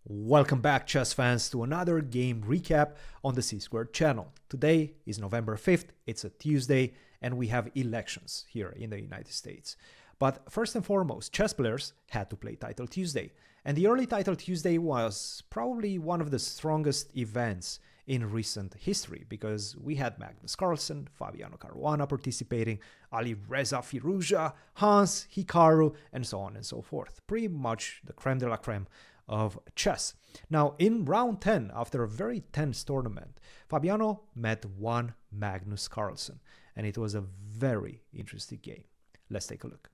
Welcome back, chess fans, to another game recap on the C-Squared channel. Today is November 5th, it's a Tuesday, and we have elections here in the United States. But first and foremost, chess players had to play Title Tuesday. And the early Title Tuesday was probably one of the strongest events in recent history, because we had Magnus Carlsen, Fabiano Caruana participating, Ali Reza Firouzja, Hans, Hikaru, and so on and so forth. Pretty much the creme de la creme of chess. Now, in round 10, after a very tense tournament, Fabiano met one Magnus Carlsen, and it was a very interesting game. Let's take a look.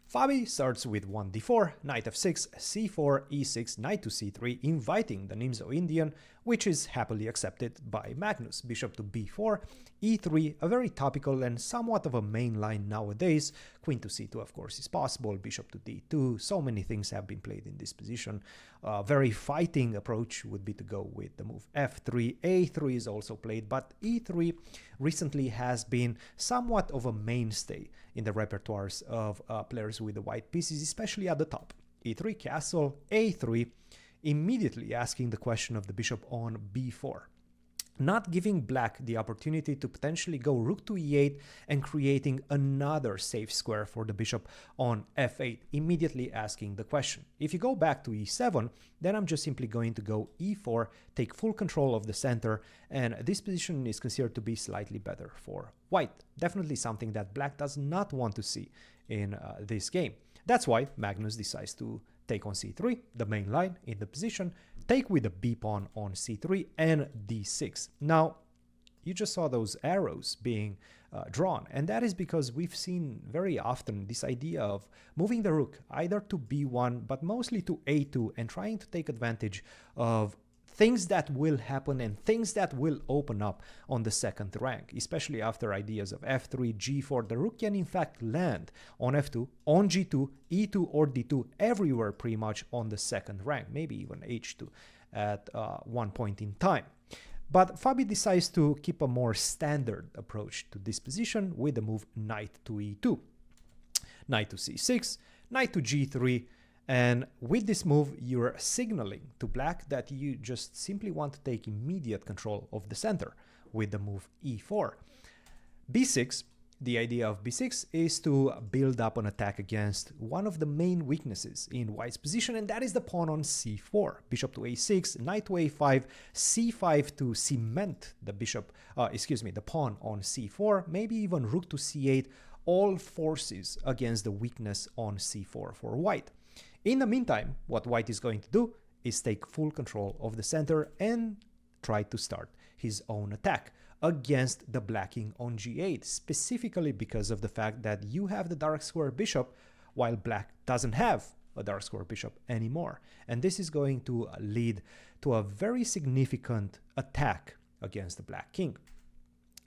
Fabi starts with 1d4, knight f6, c4, e6, knight to c3, inviting the Nimzo Indian, which is happily accepted by Magnus. Bishop to b4, e3, a very topical and somewhat of a main line nowadays. Queen to c2, of course, is possible. Bishop to d2, so many things have been played in this position. A very fighting approach would be to go with the move f3. a3 is also played, but e3 recently has been somewhat of a mainstay in the repertoires of players with the white pieces, especially at the top. e3 castle, a3, immediately asking the question of the bishop on b4. Not giving black the opportunity to potentially go rook to e8 and creating another safe square for the bishop on f8, immediately asking the question. If you go back to e7, then I'm just simply going to go e4, take full control of the center, and this position is considered to be slightly better for white. Definitely something that black does not want to see in this game. That's why Magnus decides to take on c3, the main line in the position, take with the b pawn on c3 and d6. Now, you just saw those arrows being drawn, and that is because we've seen very often this idea of moving the rook either to b1, but mostly to a2, and trying to take advantage of things that will happen and things that will open up on the second rank, especially after ideas of f3, g4. The rook can in fact land on f2, on g2, e2 or d2, everywhere pretty much on the second rank, maybe even h2 at one point in time. But Fabi decides to keep a more standard approach to this position with the move knight to e2, knight to c6, knight to g3, and with this move, you're signaling to black that you just simply want to take immediate control of the center with the move e4. b6, the idea of b6 is to build up an attack against one of the main weaknesses in white's position, and that is the pawn on c4. Bishop to a6, knight to a5, c5 to cement the the pawn on c4, maybe even rook to c8, all forces against the weakness on c4 for white. In the meantime, what white is going to do is take full control of the center and try to start his own attack against the black king on g8, specifically because of the fact that you have the dark square bishop while black doesn't have a dark square bishop anymore. And this is going to lead to a very significant attack against the black king.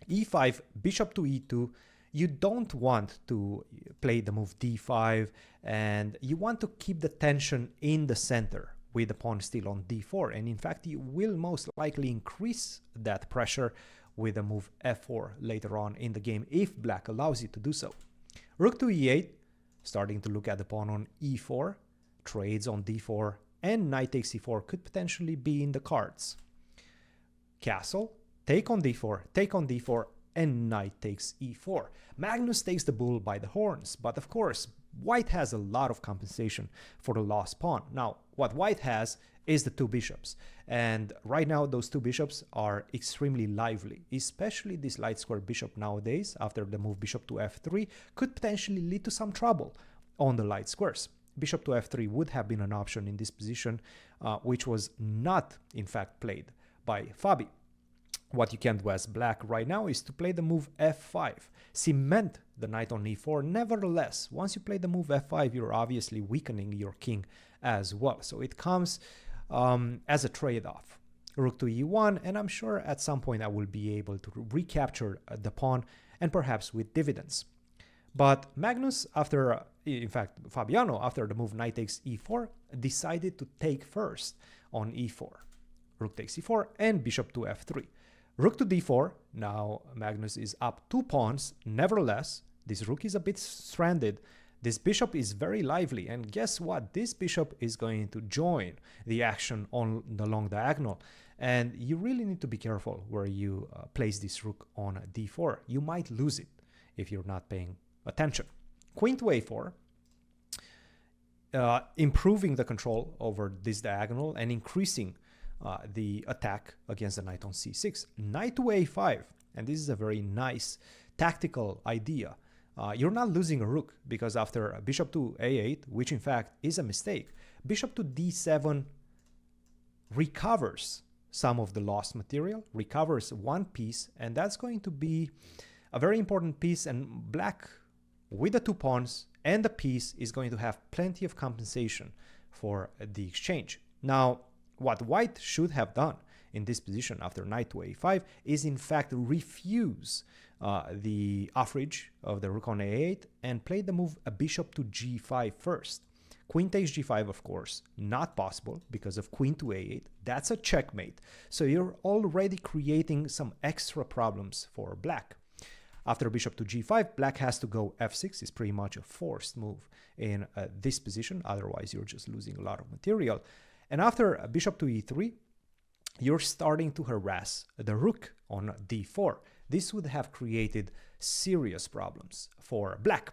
e5, bishop to e2, you don't want to play the move d5, and you want to keep the tension in the center with the pawn still on d4, and in fact you will most likely increase that pressure with the move f4 later on in the game if black allows you to do so. Rook to e8, starting to look at the pawn on e4, trades on d4, and knight takes e4 could potentially be in the cards. Castle, take on d4, and knight takes e4. Magnus takes the bull by the horns, but of course, white has a lot of compensation for the lost pawn. Now, what white has is the two bishops, and right now those two bishops are extremely lively, especially this light square bishop nowadays after the move bishop to f3 could potentially lead to some trouble on the light squares. Bishop to f3 would have been an option in this position, which was not in fact played by Fabi. What you can do as black right now is to play the move f5, cement the knight on e4. Nevertheless, once you play the move f5, you're obviously weakening your king as well. So it comes as a trade-off. Rook to e1, and I'm sure at some point I will be able to recapture the pawn, and perhaps with dividends. But Magnus, Fabiano, after the move knight takes e4, decided to take first on e4. Rook takes e4 and bishop to f3. Rook to d4, now Magnus is up 2 pawns. Nevertheless, this rook is a bit stranded This bishop is very lively, and guess what? This bishop is going to join the action on the long diagonal, and you really need to be careful where you place this rook on d4. You might lose it if you're not paying attention. Queen to a4, improving the control over this diagonal and increasing the attack against the knight on c6. Knight to a5, and this is a very nice tactical idea. You're not losing a rook, because after bishop to a8, which in fact is a mistake, bishop to d7 recovers some of the lost material, recovers one piece, and that's going to be a very important piece, and black with the two pawns and the piece is going to have plenty of compensation for the exchange. Now, what white should have done in this position after knight to a5 is in fact refuse the offridge of the rook on a8 and play the move a bishop to g5 first. Queen takes g5, of course, not possible because of queen to a8. That's a checkmate. So you're already creating some extra problems for black. After bishop to g5, black has to go f6. It's pretty much a forced move in this position. Otherwise, you're just losing a lot of material. And after bishop to e3, you're starting to harass the rook on d4. This would have created serious problems for black.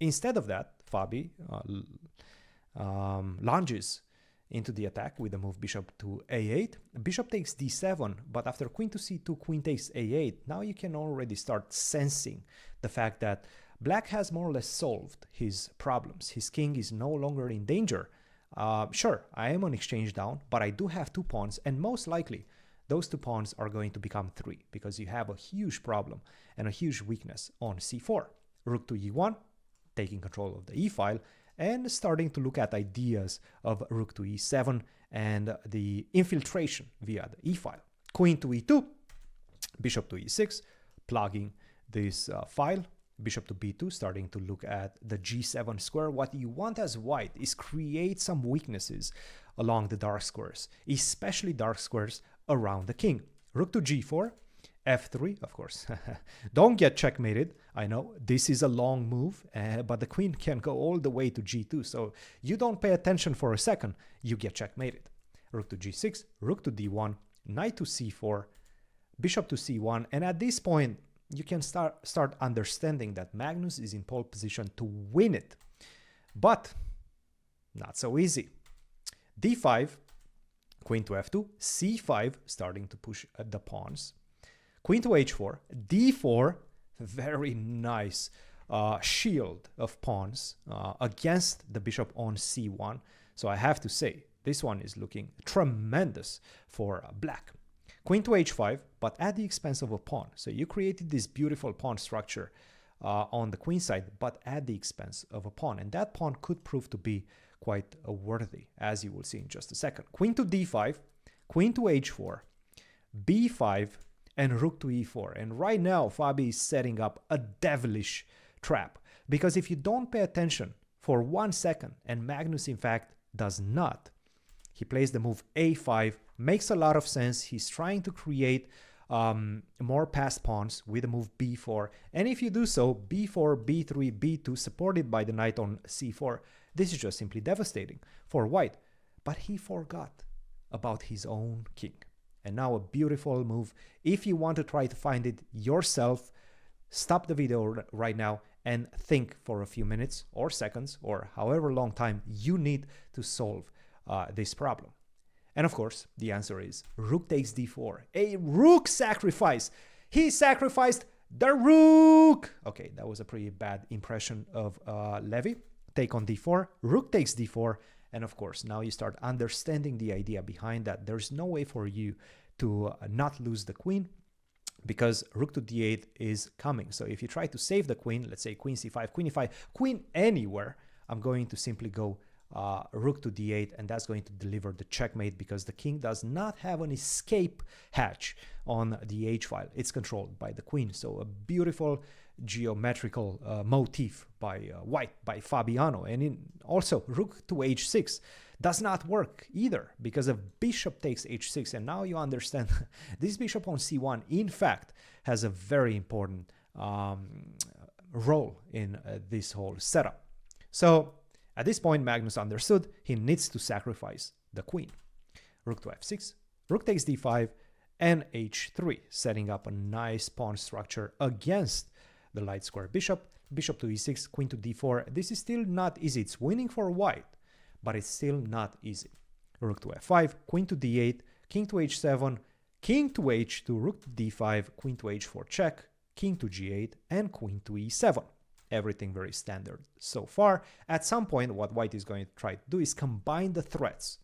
Instead of that, Fabi lunges into the attack with the move bishop to a8. Bishop takes d7, but after queen to c2, queen takes a8. Now you can already start sensing the fact that black has more or less solved his problems. His king is no longer in danger. Sure, I am on exchange down, but I do have two pawns, and most likely those two pawns are going to become three, because you have a huge problem and a huge weakness on c4. Rook to e1, taking control of the e-file, and starting to look at ideas of rook to e7 and the infiltration via the e-file. Queen to e2, bishop to e6, plugging this file. Bishop to b2, starting to look at the g7 square. What you want as white is create some weaknesses along the dark squares, especially dark squares around the king. Rook to g4, f3, of course. Don't get checkmated. I know this is a long move, but the queen can go all the way to g2. So you don't pay attention for a second, you get checkmated. Rook to g6, rook to d1, knight to c4, bishop to c1. And at this point, you can start understanding that Magnus is in pole position to win it. But not so easy. d5, queen to f2, c5, starting to push the pawns. Queen to h4, d4, very nice shield of pawns against the bishop on c1. So I have to say, this one is looking tremendous for black. Queen to h5, but at the expense of a pawn. So you created this beautiful pawn structure on the queen side, but at the expense of a pawn. And that pawn could prove to be quite worthy, as you will see in just a second. Queen to d5, queen to h4, b5, and rook to e4. And right now, Fabi is setting up a devilish trap. Because if you don't pay attention for 1 second, and Magnus in fact does not, he plays the move a5, makes a lot of sense. He's trying to create more passed pawns with the move b4. And if you do so, b4, b3, b2, supported by the knight on c4, this is just simply devastating for white. But he forgot about his own king. And now a beautiful move. If you want to try to find it yourself, stop the video right now and think for a few minutes or seconds or however long time you need to solve this problem. And of course, the answer is rook takes d4. A rook sacrifice. He sacrificed the rook. Okay, that was a pretty bad impression of Levy. Take on d4. Rook takes d4. And of course, now you start understanding the idea behind that. There's no way for you to not lose the queen, because rook to d8 is coming. So if you try to save the queen, let's say queen c5, queen e5, queen anywhere, I'm going to simply go rook to d8, and that's going to deliver the checkmate, because the king does not have an escape hatch on the h-file. It's controlled by the queen. So a beautiful geometrical motif by white, by Fabiano. And also rook to h6 does not work either, because of bishop takes h6. And now you understand this bishop on c1 in fact has a very important role in this whole setup. So at this point, Magnus understood he needs to sacrifice the queen. Rook to f6, rook takes d5, and h3, setting up a nice pawn structure against the light square bishop. Bishop to e6, queen to d4. This is still not easy. It's winning for white, but it's still not easy. Rook to f5, queen to d8, king to h7, king to h2, rook to d5, queen to h4 check, king to g8, and queen to e7. Everything very standard so far. At some point, what white is going to try to do is combine the threats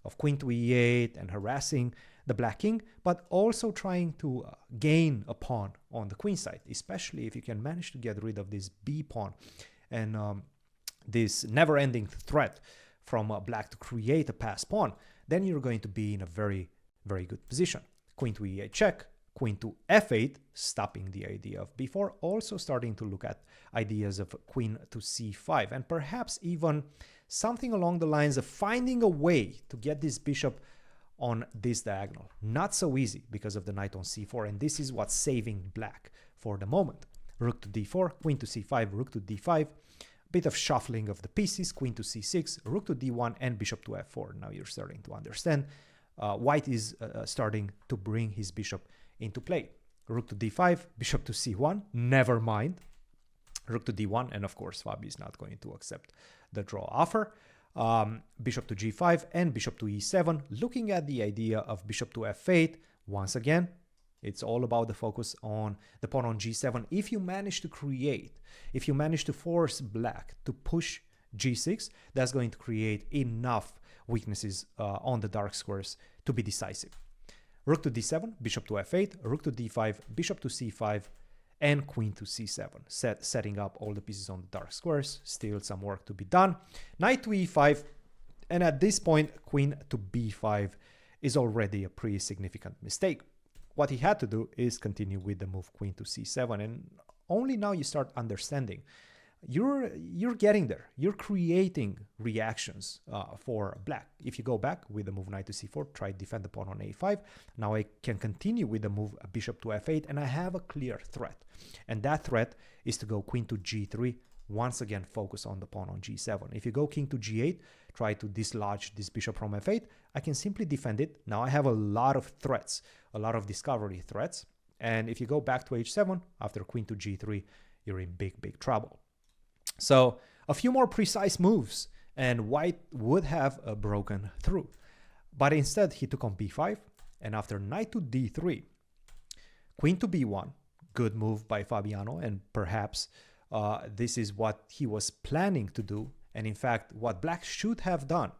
of queen to e8 and harassing the black king, but also trying to gain a pawn on the queen side, especially if you can manage to get rid of this b pawn and this never-ending threat from black to create a pass pawn, then you're going to be in a very, very good position. Queen to e8 check, queen to f8, stopping the idea of b4, also starting to look at ideas of queen to c5, and perhaps even something along the lines of finding a way to get this bishop on this diagonal. Not so easy because of the knight on c4, and this is what's saving black for the moment. Rook to d4, queen to c5, rook to d5, bit of shuffling of the pieces, queen to c6, rook to d1, and bishop to f4. Now you're starting to understand. White is starting to bring his bishop into play. Rook to d5, bishop to c1, never mind. Rook to d1, and of course Fabi is not going to accept the draw offer. Bishop to g5 and bishop to e7, looking at the idea of bishop to f8. Once again, it's all about the focus on the pawn on g7. If you manage to force black to push g6, that's going to create enough weaknesses on the dark squares to be decisive. Rook to d7, bishop to f8, rook to d5, bishop to c5, and queen to c7, setting up all the pieces on the dark squares. Still some work to be done. Knight to e5, and at this point, queen to b5 is already a pretty significant mistake. What he had to do is continue with the move queen to c7, and only now you start understanding. You're getting there. You're creating reactions for black. If you go back with the move knight to c4, try to defend the pawn on a5. Now I can continue with the move bishop to f8, and I have a clear threat. And that threat is to go queen to g3. Once again, focus on the pawn on g7. If you go king to g8, try to dislodge this bishop from f8, I can simply defend it. Now I have a lot of threats, a lot of discovery threats. And if you go back to h7, after queen to g3, you're in big, big trouble. So a few more precise moves and white would have broken through. But instead he took on b5, and after knight to d3, queen to b1, good move by Fabiano, and perhaps this is what he was planning to do. And in fact, what black should have done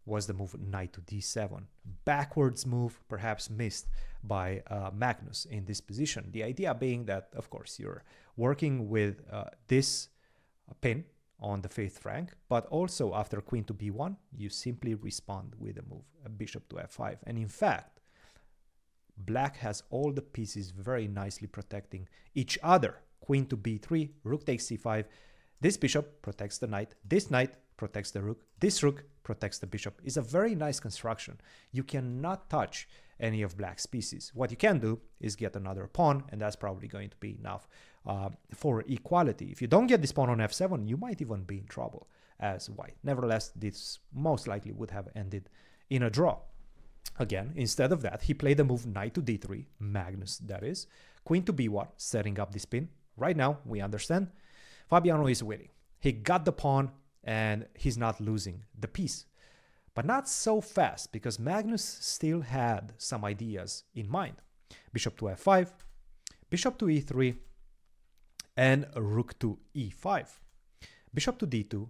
was the move knight to d7. Backwards move, perhaps missed by Magnus in this position. The idea being that, of course, you're working with this pin on the 5th rank, but also after queen to b1, you simply respond with a move, a bishop to f5. And in fact, black has all the pieces very nicely protecting each other. Queen to b3, rook takes c5. This bishop protects the knight. This knight protects the rook. This rook protects the bishop. It's a very nice construction. You cannot touch any of black's pieces. What you can do is get another pawn, and that's probably going to be enough for equality. If you don't get this pawn on f7, you might even be in trouble as white. Nevertheless, this most likely would have ended in a draw. Again, instead of that, he played the move knight to d3, Magnus that is, queen to b1, setting up this pin. Right now, we understand Fabiano is winning. He got the pawn and he's not losing the piece. But not so fast, because Magnus still had some ideas in mind. Bishop to f5, bishop to e3, and rook to e5. Bishop to d2,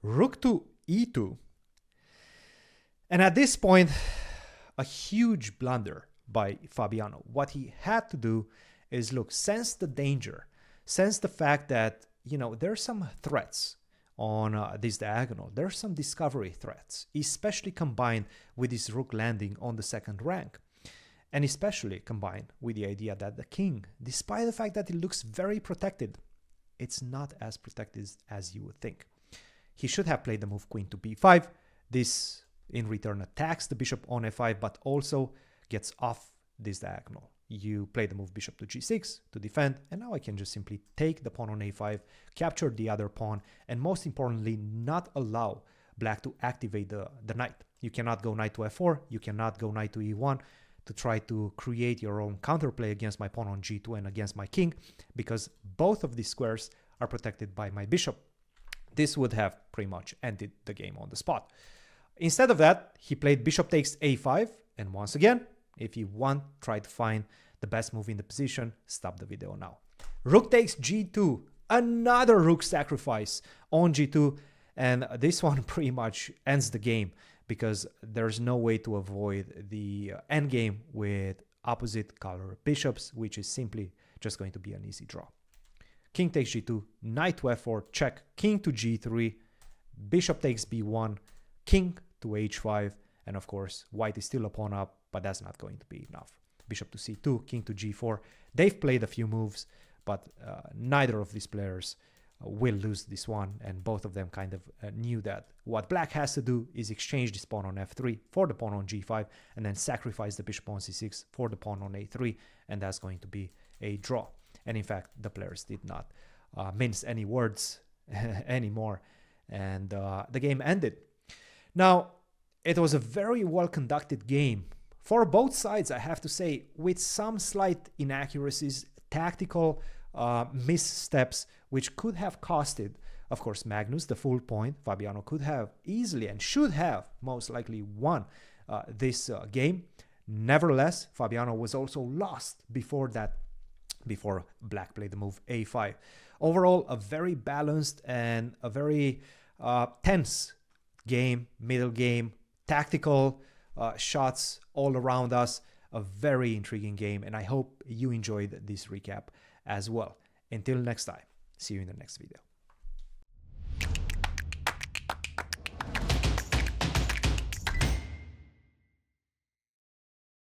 rook to e2. And at this point, a huge blunder by Fabiano. What he had to do is, look, sense the danger, sense the fact that, there's some threats on this diagonal. There's some discovery threats, especially combined with this rook landing on the 2nd rank. And especially combined with the idea that the king, despite the fact that it looks very protected, it's not as protected as you would think. He should have played the move queen to b5. This, in return, attacks the bishop on f5, but also gets off this diagonal. you play the move bishop to g6 to defend, and now I can just simply take the pawn on a5, capture the other pawn, and most importantly, not allow black to activate the knight. You cannot go knight to f4, you cannot go knight to e1 to try to create your own counterplay against my pawn on g2 and against my king, because both of these squares are protected by my bishop. This would have pretty much ended the game on the spot. Instead of that, he played bishop takes a5, and once again, if you want, try to find the best move in the position, stop the video now. Rook takes g2, another rook sacrifice on g2, and this one pretty much ends the game because there's no way to avoid the endgame with opposite color bishops, which is simply just going to be an easy draw. King takes g2, knight to f4, check, king to g3, bishop takes b1, king to h5, and of course, white is still a pawn up, but that's not going to be enough. Bishop to c2, king to g4. They've played a few moves, but neither of these players will lose this one, and both of them kind of knew that. What black has to do is exchange this pawn on f3 for the pawn on g5, and then sacrifice the bishop on c6 for the pawn on a3, and that's going to be a draw. And in fact, the players did not mince any words anymore, and the game ended. Now, it was a very well-conducted game for both sides, I have to say, with some slight inaccuracies, tactical missteps, which could have costed, of course, Magnus the full point. Fabiano could have easily and should have most likely won this game. Nevertheless, Fabiano was also lost before that, before black played the move a5. Overall, a very balanced and a very tense game, middle game, tactical shots all around us. A very intriguing game, and I hope you enjoyed this recap as well. Until next time, see you in the next video.